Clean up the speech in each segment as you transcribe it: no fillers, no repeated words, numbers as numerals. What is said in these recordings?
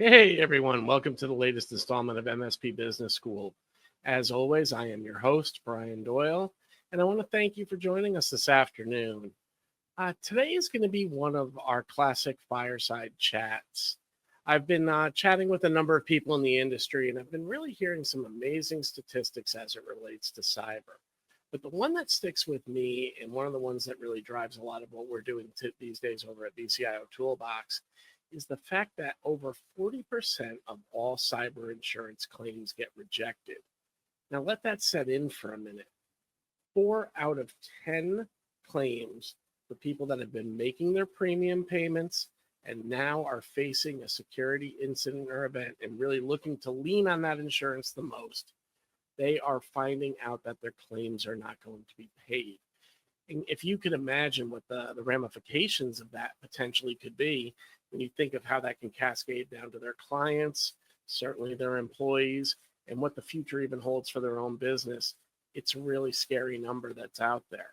Hey everyone, welcome to the latest installment of MSP Business School. As always, I am your host, Brian Doyle, and I want to thank you for joining us this afternoon. Today is going to be one of our classic fireside chats. I've been chatting with a number of people in the industry, and I've been really hearing some amazing statistics as it relates to cyber. But the one that sticks with me, and one of the ones that really drives a lot of what we're doing these days over at BCIO Toolbox, is the fact that over 40% of all cyber insurance claims get rejected. Now, let that set in for a minute. 4 out of 10 claims for people that have been making their premium payments and now are facing a security incident or event and really looking to lean on that insurance the most, they are finding out that their claims are not going to be paid. And if you could imagine what the ramifications of that potentially could be, when you think of how that can cascade down to their clients, certainly their employees, and what the future even holds for their own business, it's a really scary number that's out there.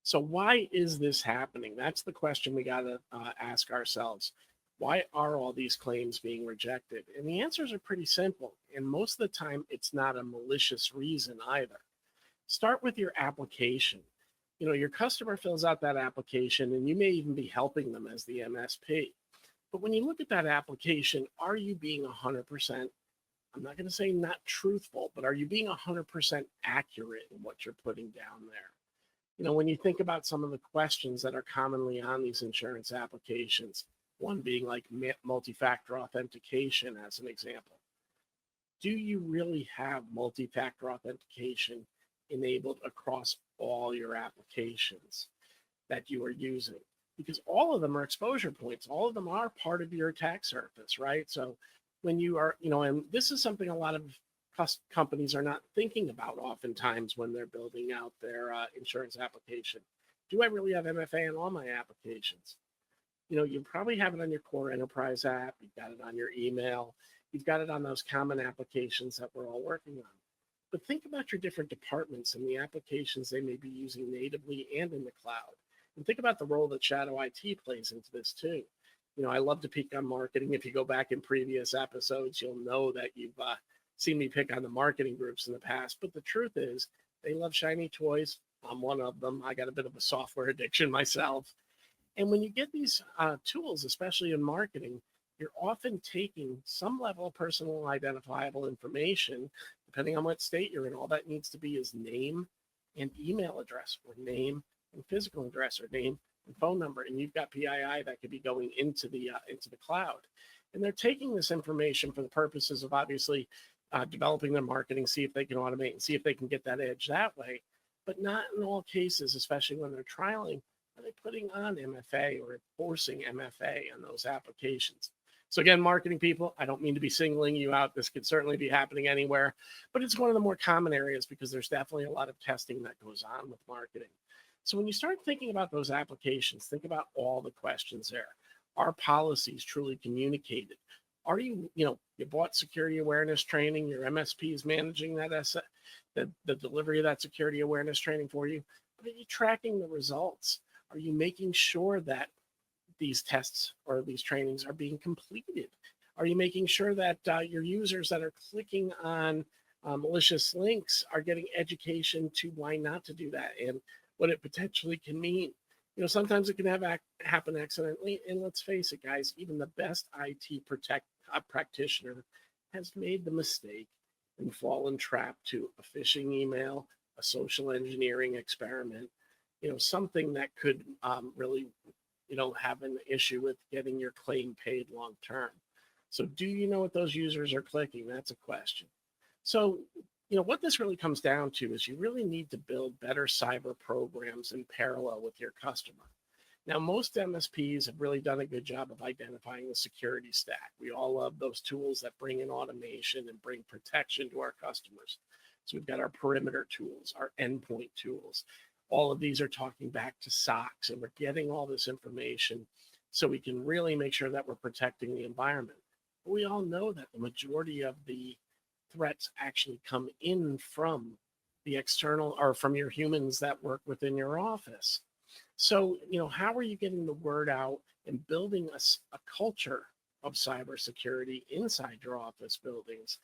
So why is this happening? That's the question we got to ask ourselves. Why are all these claims being rejected? And the answers are pretty simple. And most of the time, it's not a malicious reason either. Start with your application. Your customer fills out that application and you may even be helping them as the MSP. But when you look at that application, are you being 100%, I'm not going to say not truthful, but are you being 100% accurate in what you're putting down there? When you think about some of the questions that are commonly on these insurance applications, one being like multi-factor authentication as an example. Do you really have multi-factor authentication enabled across all your applications that you are using? Because all of them are exposure points. All of them are part of your attack surface, right? So when you are, and this is something a lot of companies are not thinking about oftentimes when they're building out their insurance application. Do I really have MFA on all my applications? You probably have it on your core enterprise app. You've got it on your email. You've got it on those common applications that we're all working on. But think about your different departments and the applications they may be using natively and in the cloud. And think about the role that Shadow IT plays into this too. I love to pick on marketing. If you go back in previous episodes, you'll know that you've seen me pick on the marketing groups in the past. But the truth is, they love shiny toys. I'm one of them. I got a bit of a software addiction myself. And when you get these tools, especially in marketing, you're often taking some level of personal identifiable information, depending on what state you're in. All that needs to be is name and email address, or name and physical address, or name and phone number. And you've got PII that could be going into the cloud. And they're taking this information for the purposes of obviously developing their marketing, see if they can automate and see if they can get that edge that way. But not in all cases, especially when they're trialing, are they putting on MFA or enforcing MFA on those applications. So again, marketing people, I don't mean to be singling you out. This could certainly be happening anywhere, but it's one of the more common areas because there's definitely a lot of testing that goes on with marketing. So when you start thinking about those applications, think about all the questions there. Are policies truly communicated? Are you bought security awareness training, your MSP is managing that, the delivery of that security awareness training for you? But are you tracking the results? Are you making sure that these tests or these trainings are being completed? Are you making sure that your users that are clicking on malicious links are getting education to why not to do that and what it potentially can mean? Sometimes it can happen accidentally. And let's face it, guys, even the best IT practitioner has made the mistake and fallen trapped to a phishing email, a social engineering experiment, something that could really have an issue with getting your claim paid long term. So do you know what those users are clicking? That's a question. So, what this really comes down to is you really need to build better cyber programs in parallel with your customer. Now, most MSPs have really done a good job of identifying the security stack. We all love those tools that bring in automation and bring protection to our customers. So we've got our perimeter tools, our endpoint tools. All of these are talking back to SOCs, and we're getting all this information so we can really make sure that we're protecting the environment. But we all know that the majority of the threats actually come in from the external or from your humans that work within your office. So, how are you getting the word out and building a culture of cybersecurity inside your office buildings.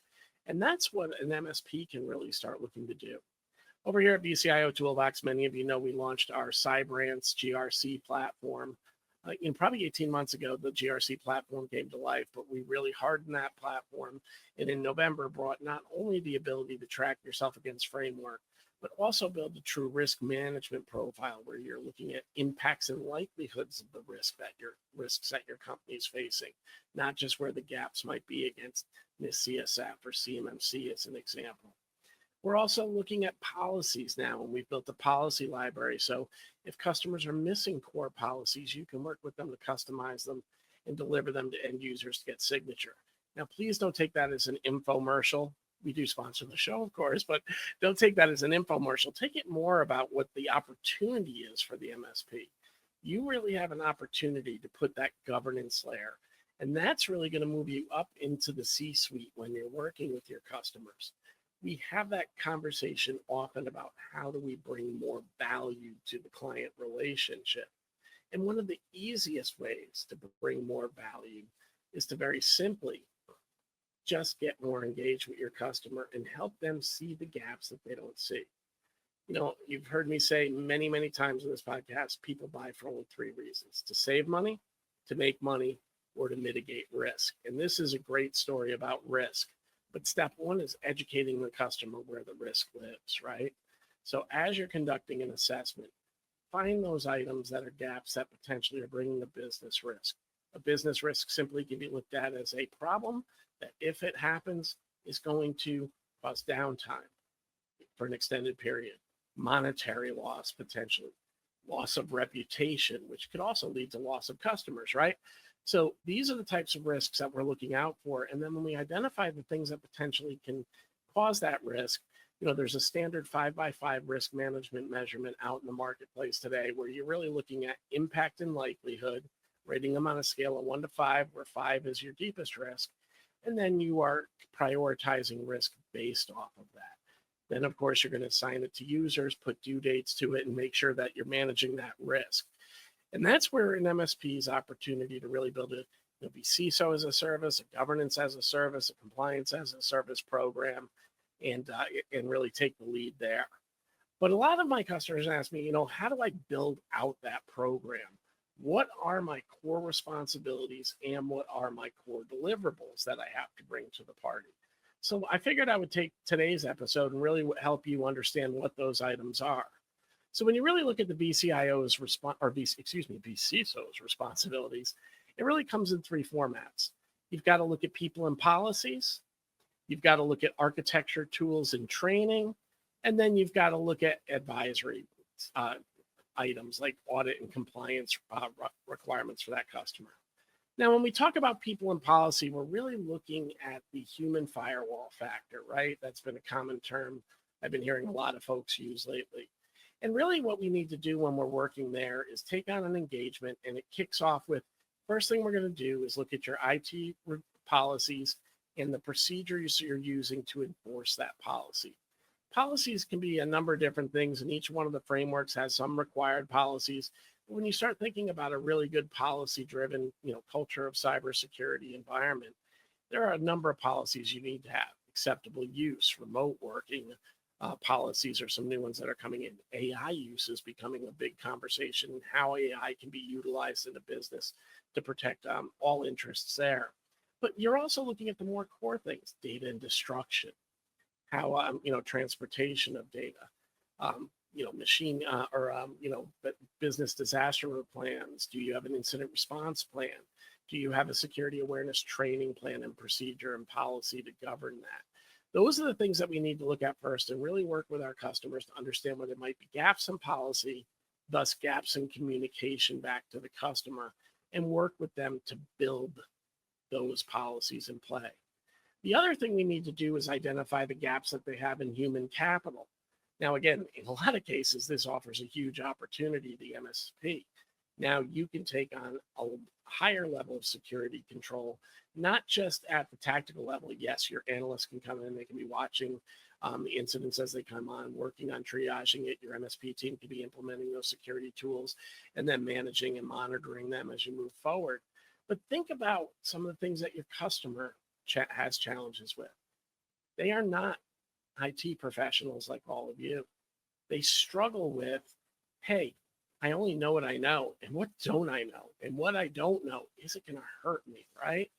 And that's what an MSP can really start looking to do. Over here at BCIO Toolbox, many of you know we launched our Cybrance GRC platform. Probably 18 months ago, the GRC platform came to life, but we really hardened that platform. And in November, brought not only the ability to track yourself against framework, but also build a true risk management profile where you're looking at impacts and likelihoods of the risks that your company is facing, not just where the gaps might be against NIST CSF or CMMC as an example. We're also looking at policies now, and we've built a policy library. So if customers are missing core policies, you can work with them to customize them and deliver them to end users to get signature. Now, please don't take that as an infomercial. We do sponsor the show, of course, but don't take that as an infomercial. Take it more about what the opportunity is for the MSP. You really have an opportunity to put that governance layer, and that's really going to move you up into the C-suite when you're working with your customers. We have that conversation often about how do we bring more value to the client relationship. And one of the easiest ways to bring more value is to very simply just get more engaged with your customer and help them see the gaps that they don't see. You've heard me say many, many times in this podcast, people buy for only three reasons: to save money, to make money, or to mitigate risk. And this is a great story about risk. But step one is educating the customer where the risk lives, right? So as you're conducting an assessment, find those items that are gaps that potentially are bringing a business risk. A business risk simply can be looked at as a problem that, if it happens, is going to cause downtime for an extended period, monetary loss potentially, loss of reputation, which could also lead to loss of customers, right? So these are the types of risks that we're looking out for. And then when we identify the things that potentially can cause that risk, there's a standard 5x5 risk management measurement out in the marketplace today where you're really looking at impact and likelihood, rating them on a scale of 1 to 5, where 5 is your deepest risk. And then you are prioritizing risk based off of that. Then, of course, you're going to assign it to users, put due dates to it, and make sure that you're managing that risk. And that's where an MSP's opportunity to really build be CISO as a service, a governance as a service, a compliance as a service program, and really take the lead there. But a lot of my customers ask me, how do I build out that program? What are my core responsibilities and what are my core deliverables that I have to bring to the party? So I figured I would take today's episode and really help you understand what those items are. So when you really look at the BCIO's BCISO's responsibilities, it really comes in three formats. You've got to look at people and policies. You've got to look at architecture, tools, and training. And then you've got to look at advisory items like audit and compliance requirements for that customer. Now, when we talk about people and policy, we're really looking at the human firewall factor, right? That's been a common term I've been hearing a lot of folks use lately. And really what we need to do when we're working there is take on an engagement, and it kicks off with, first thing we're going to do is look at your IT policies and the procedures you're using to enforce that policy. Policies can be a number of different things, and each one of the frameworks has some required policies. But when you start thinking about a really good policy-driven, culture of cybersecurity environment, there are a number of policies you need to have. Acceptable use, remote working, policies are some new ones that are coming in. AI use is becoming a big conversation, how AI can be utilized in a business to protect all interests there. But you're also looking at the more core things, data and destruction, how, transportation of data, business disaster plans. Do you have an incident response plan? Do you have a security awareness training plan and procedure and policy to govern that? Those are the things that we need to look at first and really work with our customers to understand where there might be gaps in policy, thus gaps in communication back to the customer, and work with them to build those policies in play. The other thing we need to do is identify the gaps that they have in human capital. Now, again, in a lot of cases, this offers a huge opportunity to the MSP. Now you can take on a higher level of security control, not just at the tactical level. Yes, your analysts can come in, they can be watching the incidents as they come on, working on triaging it. Your MSP team can be implementing those security tools and then managing and monitoring them as you move forward. But think about some of the things that your customer has challenges with. They are not IT professionals like all of you. They struggle with, hey, I only know what I know, and what don't I know? And what I don't know, is it going to hurt me, right?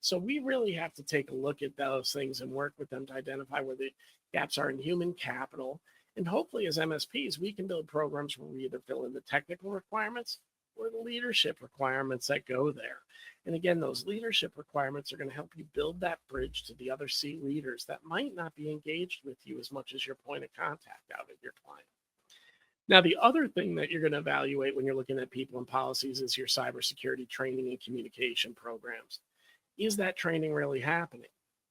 So we really have to take a look at those things and work with them to identify where the gaps are in human capital. And hopefully, as MSPs, we can build programs where we either fill in the technical requirements or the leadership requirements that go there. And again, those leadership requirements are going to help you build that bridge to the other C leaders that might not be engaged with you as much as your point of contact out at your client. Now, the other thing that you're going to evaluate when you're looking at people and policies is your cybersecurity training and communication programs. Is that training really happening?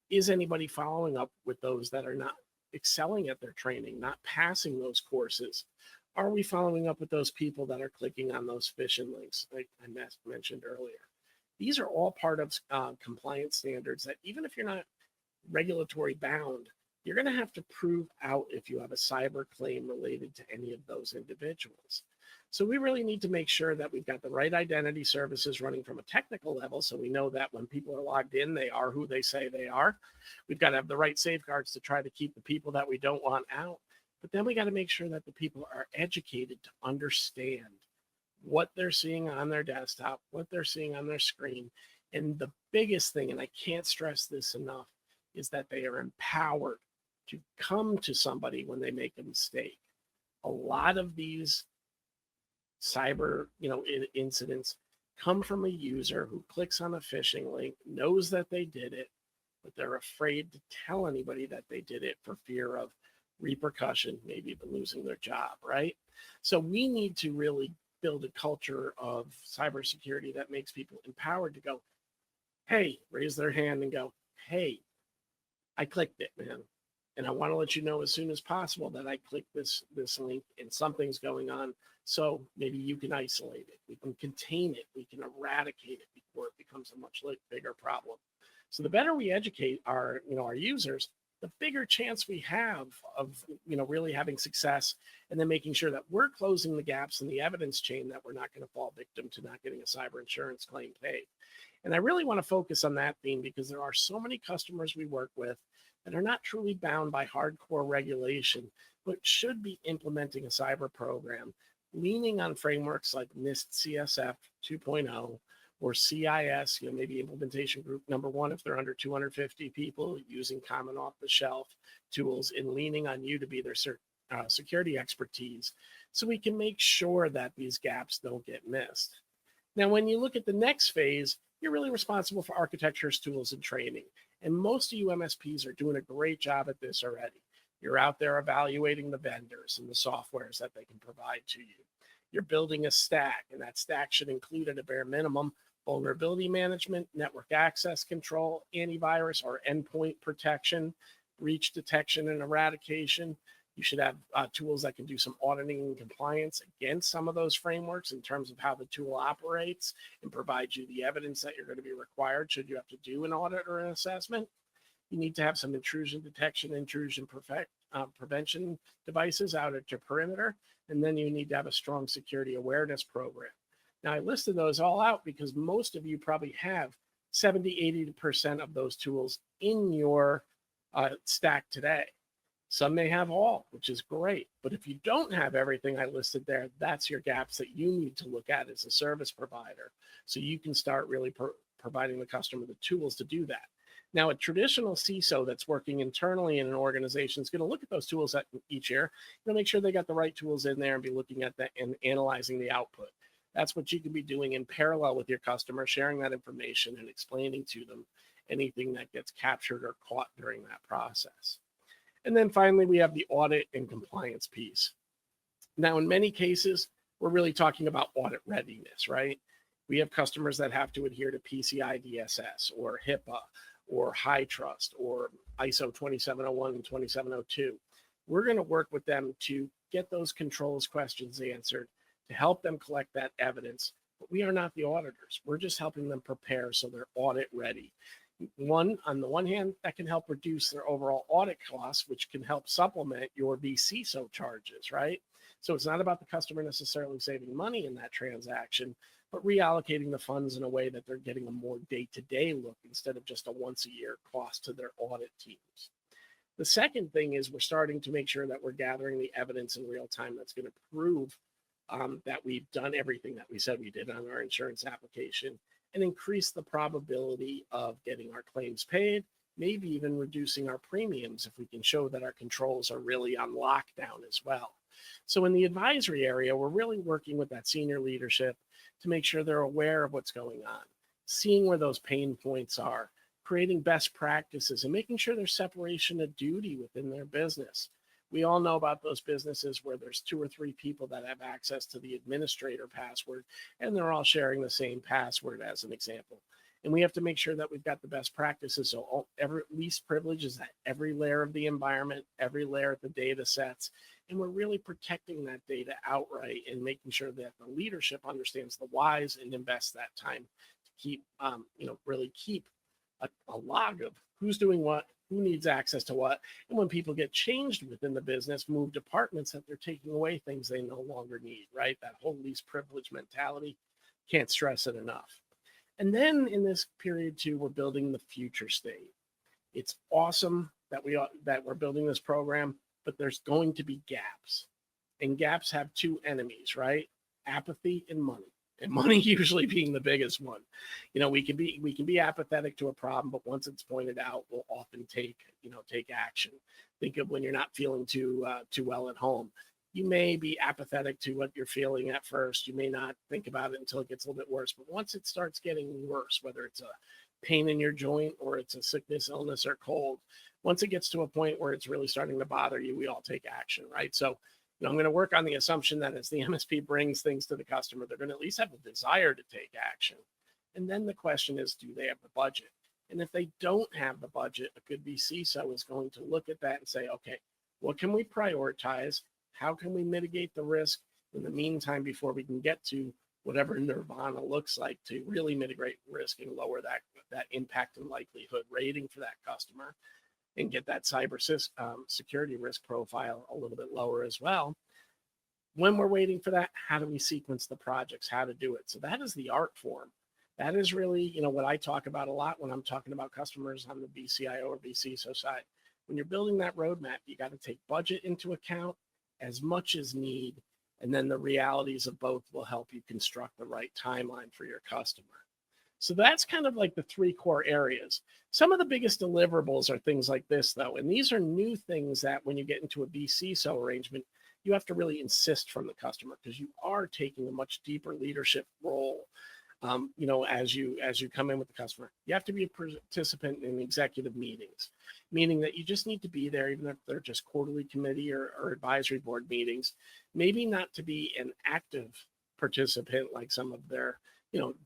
Is anybody following up with those that are not excelling at their training, not passing those courses? Are we following up with those people that are clicking on those phishing links like I mentioned earlier? These are all part of compliance standards that even if you're not regulatory bound, you're going to have to prove out if you have a cyber claim related to any of those individuals. So we really need to make sure that we've got the right identity services running from a technical level, so we know that when people are logged in, they are who they say they are. We've got to have the right safeguards to try to keep the people that we don't want out. But then we got to make sure that the people are educated to understand what they're seeing on their desktop, what they're seeing on their screen. And the biggest thing, and I can't stress this enough, is that they are empowered to come to somebody when they make a mistake. A lot of these cyber, incidents come from a user who clicks on a phishing link, knows that they did it, but they're afraid to tell anybody that they did it for fear of repercussion, maybe even losing their job, right? So we need to really build a culture of cybersecurity that makes people empowered to go, hey, raise their hand and go, hey, I clicked it, man. And I want to let you know as soon as possible that I clicked this link and something's going on. So maybe you can isolate it. We can contain it. We can eradicate it before it becomes a much bigger problem. So the better we educate our users, the bigger chance we have of really having success, and then making sure that we're closing the gaps in the evidence chain that we're not going to fall victim to not getting a cyber insurance claim paid. And I really want to focus on that theme because there are so many customers we work with that are not truly bound by hardcore regulation, but should be implementing a cyber program, leaning on frameworks like NIST CSF 2.0 or CIS, maybe implementation group number 1 if they're under 250 people, using common off-the-shelf tools, and leaning on you to be their security expertise so we can make sure that these gaps don't get missed. Now, when you look at the next phase, you're really responsible for architectures, tools, and training. And most of you MSPs are doing a great job at this already. You're out there evaluating the vendors and the softwares that they can provide to you. You're building a stack, and that stack should include at a bare minimum vulnerability management, network access control, antivirus or endpoint protection, breach detection and eradication. You should have tools that can do some auditing and compliance against some of those frameworks in terms of how the tool operates and provide you the evidence that you're going to be required should you have to do an audit or an assessment. You need to have some intrusion detection, intrusion prevention devices out at your perimeter. And then you need to have a strong security awareness program. Now, I listed those all out because most of you probably have 70, 80% of those tools in your stack today. Some may have all, which is great. But if you don't have everything I listed there, that's your gaps that you need to look at as a service provider. So you can start really providing the customer the tools to do that. Now, a traditional CISO that's working internally in an organization is going to look at those tools each year, make sure they got the right tools in there and be looking at that and analyzing the output. That's what you can be doing in parallel with your customer, sharing that information and explaining to them anything that gets captured or caught during that process. And then finally, we have the audit and compliance piece. Now, in many cases, we're really talking about audit readiness, right? We have customers that have to adhere to PCI DSS or HIPAA or high trust or ISO 2701 and 2702. We're going to work with them to get those controls questions answered, to help them collect that evidence. But we are not the auditors. We're just helping them prepare so they're audit ready. On the one hand, that can help reduce their overall audit costs, which can help supplement your vCISO charges, right? So it's not about the customer necessarily saving money in that transaction, but reallocating the funds in a way that they're getting a more day-to-day look instead of just a once-a-year cost to their audit teams. The second thing is we're starting to make sure that we're gathering the evidence in real time that's going to prove that we've done everything that we said we did on our insurance application and increase the probability of getting our claims paid, maybe even reducing our premiums if we can show that our controls are really on lockdown as well. So in the advisory area, we're really working with that senior leadership to make sure they're aware of what's going on, seeing where those pain points are, creating best practices, and making sure there's separation of duty within their business. We all know about those businesses where there's 2 or 3 people that have access to the administrator password, and they're all sharing the same password, as an example. And we have to make sure that we've got the best practices. So every least privilege is at every layer of the environment, every layer of the data sets. And we're really protecting that data outright and making sure that the leadership understands the whys and invests that time to keep, really keep a log of who's doing what, who needs access to what. And when people get changed within the business, move departments, that they're taking away things they no longer need, right? That whole least privilege mentality, can't stress it enough. And then in this period too, we're building the future state. It's awesome that we're building this program, but there's going to be gaps. And gaps have 2 enemies, right? Apathy and money. And money usually being the biggest one. We can be apathetic to a problem, but once it's pointed out, we'll often take action. Think of when you're not feeling too well at home. You may be apathetic to what you're feeling at first. You may not think about it until it gets a little bit worse. But once it starts getting worse, whether it's a pain in your joint or it's a sickness, illness, or cold, once it gets to a point where it's really starting to bother you, we all take action, right? So I'm going to work on the assumption that as the MSP brings things to the customer, they're going to at least have a desire to take action. And then the question is, do they have the budget? And if they don't have the budget, a good CISO is going to look at that and say, okay, what can we prioritize? How can we mitigate the risk in the meantime before we can get to whatever nirvana looks like to really mitigate risk and lower that impact and likelihood rating for that customer and get that cybersecurity risk profile a little bit lower as well. When we're waiting for that, how do we sequence the projects, how to do it? So that is the art form. That is really, what I talk about a lot when I'm talking about customers on the BCIO or BCISO side. When you're building that roadmap, you got to take budget into account as much as need, and then the realities of both will help you construct the right timeline for your customer. So that's kind of like the 3 core areas. Some of the biggest deliverables are things like this, though, and these are new things that when you get into a BCISO arrangement, you have to really insist from the customer because you are taking a much deeper leadership role. As you come in with the customer, you have to be a participant in executive meetings, meaning that you just need to be there, even if they're just quarterly committee or advisory board meetings. Maybe not to be an active participant like some of their,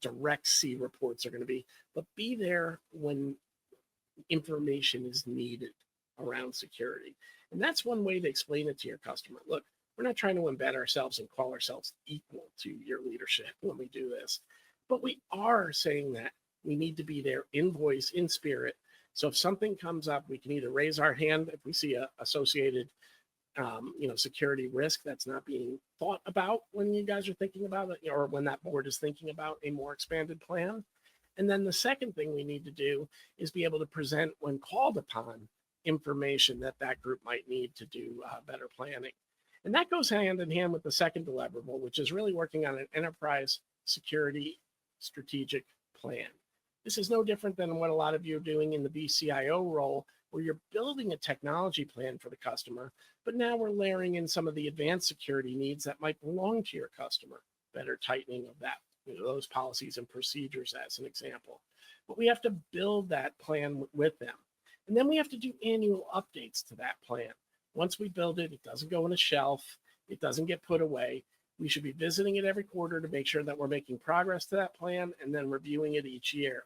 direct C reports are going to be, but be there when information is needed around security. And that's one way to explain it to your customer. Look, we're not trying to embed ourselves and call ourselves equal to your leadership when we do this. But we are saying that we need to be there in voice, in spirit. So if something comes up, we can either raise our hand if we see a associated, security risk that's not being thought about when you guys are thinking about it, or when that board is thinking about a more expanded plan. And then the second thing we need to do is be able to present, when called upon, information that group might need to do better planning. And that goes hand in hand with the second deliverable, which is really working on an enterprise security strategic plan. This is no different than what a lot of you are doing in the BCIO role, where you're building a technology plan for the customer, but now we're layering in some of the advanced security needs that might belong to your customer, better tightening of that, those policies and procedures as an example. But we have to build that plan with them. And then we have to do annual updates to that plan. Once we build it, it doesn't go on a shelf. It doesn't get put away. We should be visiting it every quarter to make sure that we're making progress to that plan and then reviewing it each year.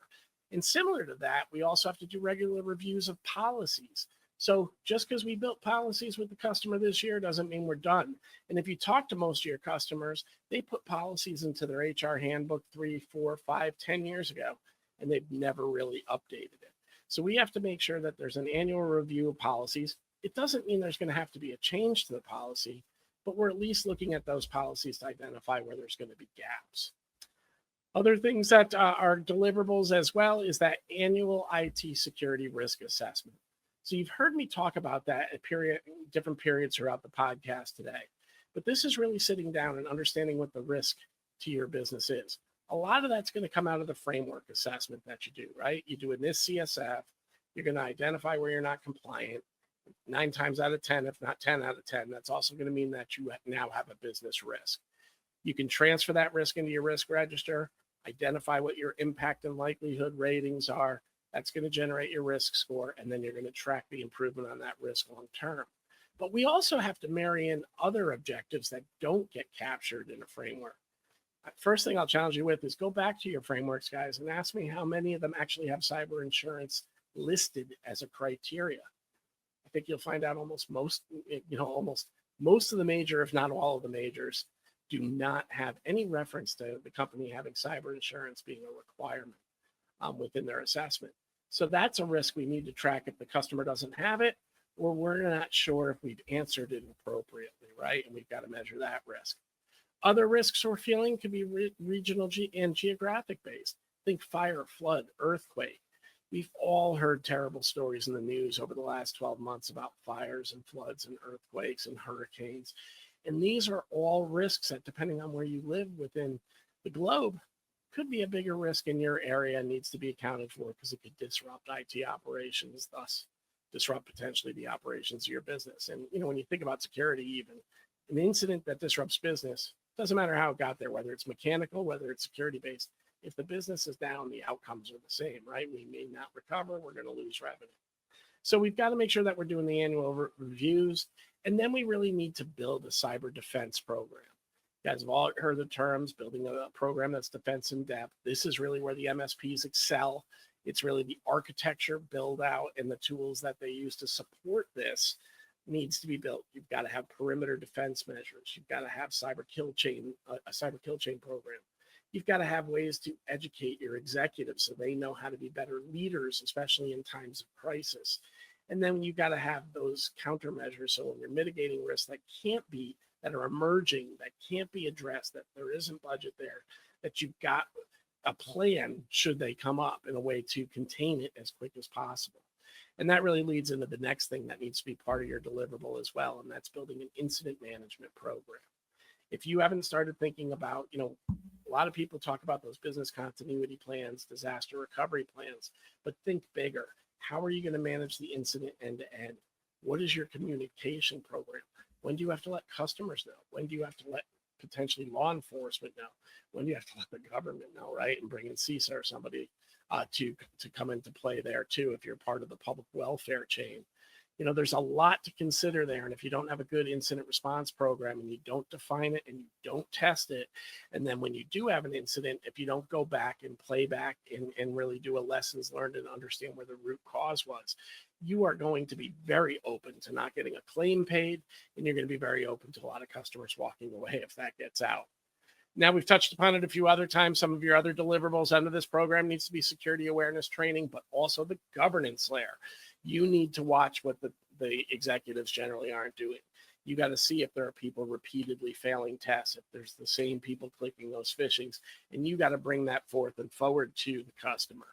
And similar to that, we also have to do regular reviews of policies. So just because we built policies with the customer this year doesn't mean we're done. And if you talk to most of your customers, they put policies into their HR handbook 3, 4, 5, 10 years ago, and they've never really updated it. So we have to make sure that there's an annual review of policies. It doesn't mean there's going to have to be a change to the policy, but we're at least looking at those policies to identify where there's going to be gaps. Other things that are deliverables as well is that annual IT security risk assessment. So you've heard me talk about that at different periods throughout the podcast today. But this is really sitting down and understanding what the risk to your business is. A lot of that's going to come out of the framework assessment that you do, right? You do a NIST CSF. You're going to identify where you're not compliant. 9 times out of 10, if not 10 out of 10, that's also going to mean that you now have a business risk. You can transfer that risk into your risk register, identify what your impact and likelihood ratings are. That's going to generate your risk score, and then you're going to track the improvement on that risk long term. But we also have to marry in other objectives that don't get captured in a framework. First thing I'll challenge you with is go back to your frameworks, guys, and ask me how many of them actually have cyber insurance listed as a criteria. I think you'll find out almost most of the major, if not all of the majors, do not have any reference to the company having cyber insurance being a requirement within their assessment. So that's a risk we need to track if the customer doesn't have it, or we're not sure if we've answered it appropriately, right? And we've got to measure that risk. Other risks we're feeling could be regional and geographic based. Think fire, flood, earthquake. We've all heard terrible stories in the news over the last 12 months about fires and floods and earthquakes and hurricanes. And these are all risks that, depending on where you live within the globe, could be a bigger risk in your area and needs to be accounted for because it could disrupt IT operations, thus disrupt potentially the operations of your business. And, when you think about security, even an incident that disrupts business, doesn't matter how it got there, whether it's mechanical, whether it's security based. If the business is down, the outcomes are the same, right? We may not recover. We're going to lose revenue. So we've got to make sure that we're doing the annual reviews. And then we really need to build a cyber defense program. You guys have all heard the terms, building a program that's defense in depth. This is really where the MSPs excel. It's really the architecture build out and the tools that they use to support this needs to be built. You've got to have perimeter defense measures. You've got to have a cyber kill chain program. You've got to have ways to educate your executives so they know how to be better leaders, especially in times of crisis. And then you've got to have those countermeasures. So when you're mitigating risks that are emerging, that can't be addressed, that there isn't budget there, that you've got a plan should they come up in a way to contain it as quick as possible. And that really leads into the next thing that needs to be part of your deliverable as well, and that's building an incident management program. If you haven't started thinking about, a lot of people talk about those business continuity plans, disaster recovery plans, but think bigger. How are you going to manage the incident end to end? What is your communication program? When do you have to let customers know? When do you have to let potentially law enforcement know? When do you have to let the government know, right? And bring in CISA or somebody to come into play there too, if you're part of the public welfare chain. There's a lot to consider there. And if you don't have a good incident response program and you don't define it and you don't test it, and then when you do have an incident, if you don't go back and play back and really do a lessons learned and understand where the root cause was, you are going to be very open to not getting a claim paid, and you're going to be very open to a lot of customers walking away if that gets out. Now, we've touched upon it a few other times. Some of your other deliverables under this program needs to be security awareness training, but also the governance layer. You need to watch what the executives generally aren't doing. You got to see if there are people repeatedly failing tests, if there's the same people clicking those phishings, and you got to bring that forth and forward to the customer.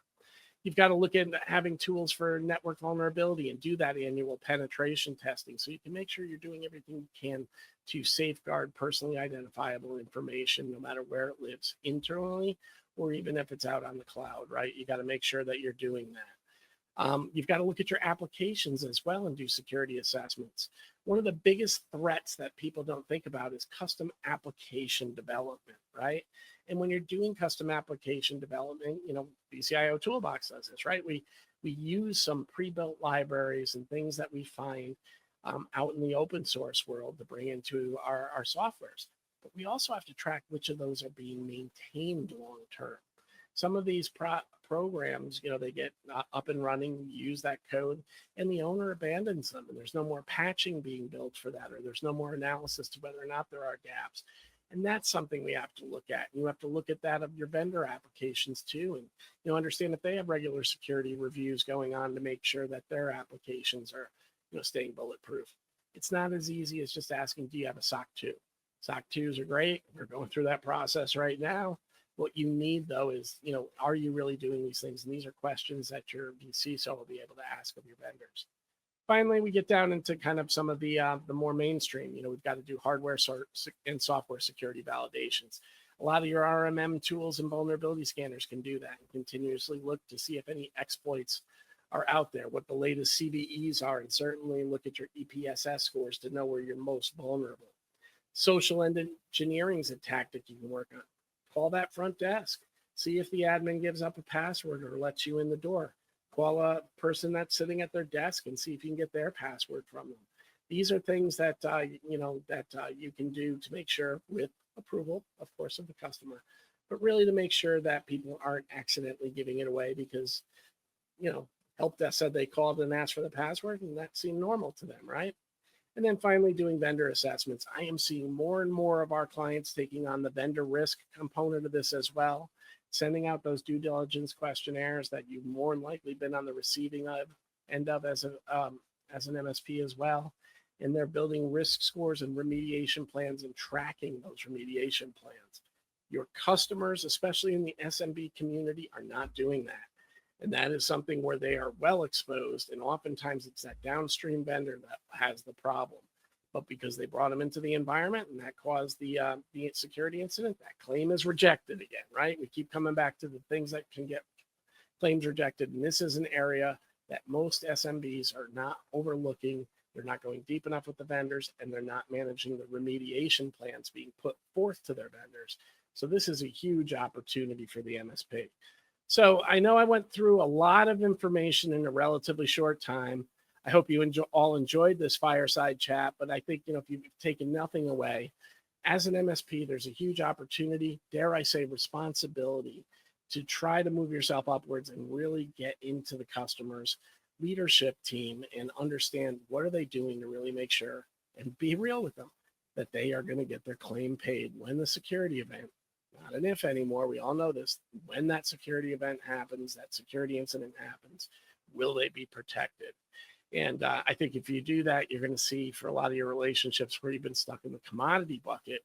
You've got to look into having tools for network vulnerability and do that annual penetration testing so you can make sure you're doing everything you can to safeguard personally identifiable information, no matter where it lives internally or even if it's out on the cloud, right? You got to make sure that you're doing that. You've got to look at your applications as well and do security assessments. One of the biggest threats that people don't think about is custom application development, right? And when you're doing custom application development, BCIO Toolbox does this, right? We use some pre-built libraries and things that we find out in the open source world to bring into our softwares. But we also have to track which of those are being maintained long term. Some of these programs, they get up and running, use that code, and the owner abandons them, and there's no more patching being built for that, or there's no more analysis to whether or not there are gaps. And that's something we have to look at. You have to look at that of your vendor applications too, and understand if they have regular security reviews going on to make sure that their applications are staying bulletproof. It's not as easy as just asking, do you have a SOC 2? SOC 2s are great. We're going through that process right now. What you need, though, is, are you really doing these things? And these are questions that your CISO will be able to ask of your vendors. Finally, we get down into kind of some of the more mainstream. We've got to do hardware and software security validations. A lot of your RMM tools and vulnerability scanners can do that and continuously look to see if any exploits are out there, what the latest CVEs are, and certainly look at your EPSS scores to know where you're most vulnerable. Social engineering is a tactic you can work on. Call that front desk. See if the admin gives up a password or lets you in the door. Call a person that's sitting at their desk and see if you can get their password from them. These are things that you can do to make sure, with approval, of course, of the customer, but really to make sure that people aren't accidentally giving it away because, help desk said they called and asked for the password, and that seemed normal to them, right? And then finally, doing vendor assessments. I am seeing more and more of our clients taking on the vendor risk component of this as well, sending out those due diligence questionnaires that you've more than likely been on the receiving end of as an MSP as well. And they're building risk scores and remediation plans and tracking those remediation plans. Your customers, especially in the SMB community, are not doing that. And that is something where they are well exposed. And oftentimes it's that downstream vendor that has the problem. But because they brought them into the environment and that caused the security incident, that claim is rejected again, right? We keep coming back to the things that can get claims rejected. And this is an area that most SMBs are not overlooking. They're not going deep enough with the vendors, and they're not managing the remediation plans being put forth to their vendors. So this is a huge opportunity for the MSP. So I know I went through a lot of information in a relatively short time. I hope you all enjoyed this fireside chat, but I think, if you've taken nothing away, as an MSP, there's a huge opportunity, dare I say responsibility, to try to move yourself upwards and really get into the customer's leadership team and understand what are they doing to really make sure and be real with them that they are going to get their claim paid when the security event, not an if anymore, we all know this, when that security event happens, that security incident happens, will they be protected? And I think if you do that, you're going to see for a lot of your relationships where you've been stuck in the commodity bucket,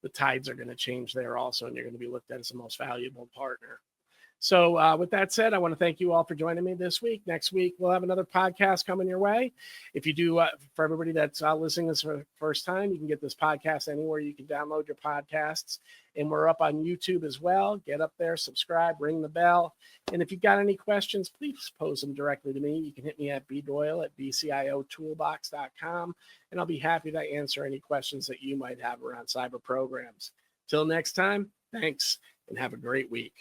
the tides are going to change there also, and you're going to be looked at as the most valuable partner. So with that said, I want to thank you all for joining me this week. Next week, we'll have another podcast coming your way. If you do, for everybody that's listening this for the first time, you can get this podcast anywhere you can download your podcasts. And we're up on YouTube as well. Get up there, subscribe, ring the bell. And if you've got any questions, please pose them directly to me. You can hit me at bdoyle@bciotoolbox.com, and I'll be happy to answer any questions that you might have around cyber programs. Till next time, thanks, and have a great week.